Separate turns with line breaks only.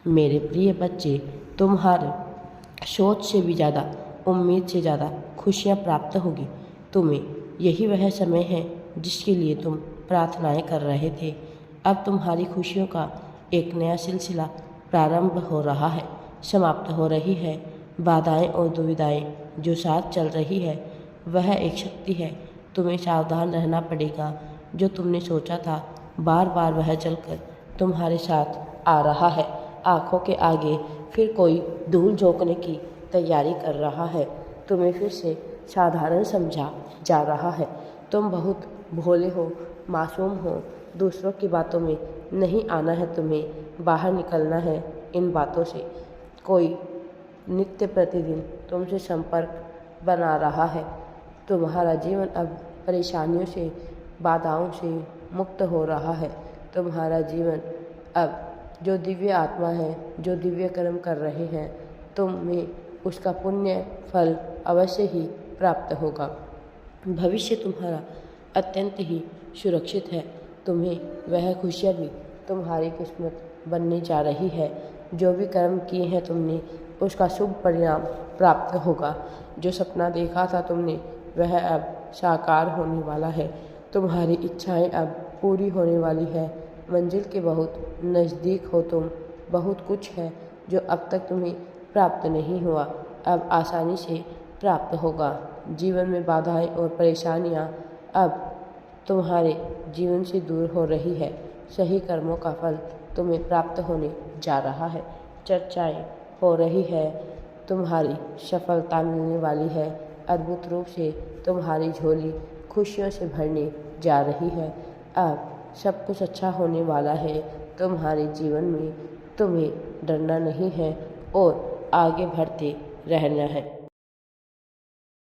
मेरे प्रिय बच्चे, तुम्हारे सोच से भी ज़्यादा, उम्मीद से ज़्यादा खुशियाँ प्राप्त होगी। तुम्हें यही वह समय है जिसके लिए तुम प्रार्थनाएं कर रहे थे। अब तुम्हारी खुशियों का एक नया सिलसिला प्रारंभ हो रहा है, समाप्त हो रही है। बाधाएं और दुविधाएं जो साथ चल रही है वह एक शक्ति है। तुम्हें सावधान रहना पड़ेगा। जो तुमने सोचा था बार बार वह चलकर तुम्हारे साथ आ रहा है। आंखों के आगे फिर कोई धूल झोंकने की तैयारी कर रहा है। तुम्हें फिर से साधारण समझा जा रहा है। तुम बहुत भोले हो, मासूम हो। दूसरों की बातों में नहीं आना है, तुम्हें बाहर निकलना है इन बातों से। कोई नित्य प्रतिदिन तुमसे संपर्क बना रहा है। तुम्हारा जीवन अब परेशानियों से, बाधाओं से मुक्त हो रहा है। तुम्हारा जीवन अब जो दिव्य आत्मा है, जो दिव्य कर्म कर रहे हैं, तुम्हें उसका पुण्य फल अवश्य ही प्राप्त होगा। भविष्य तुम्हारा अत्यंत ही सुरक्षित है। तुम्हें वह खुशियाँ भी तुम्हारी किस्मत बनने जा रही है। जो भी कर्म किए हैं तुमने, उसका शुभ परिणाम प्राप्त होगा। जो सपना देखा था तुमने, वह अब साकार होने वाला है। तुम्हारी इच्छाएं अब पूरी होने वाली है। मंजिल के बहुत नज़दीक हो तुम। बहुत कुछ है जो अब तक तुम्हें प्राप्त नहीं हुआ, अब आसानी से प्राप्त होगा। जीवन में बाधाएं और परेशानियां अब तुम्हारे जीवन से दूर हो रही है। सही कर्मों का फल तुम्हें प्राप्त होने जा रहा है। चर्चाएं हो रही है, तुम्हारी सफलता मिलने वाली है। अद्भुत रूप से तुम्हारी झोली खुशियों से भरने जा रही है। अब सब कुछ अच्छा होने वाला है तुम्हारे जीवन में। तुम्हें डरना नहीं है और आगे बढ़ते रहना है।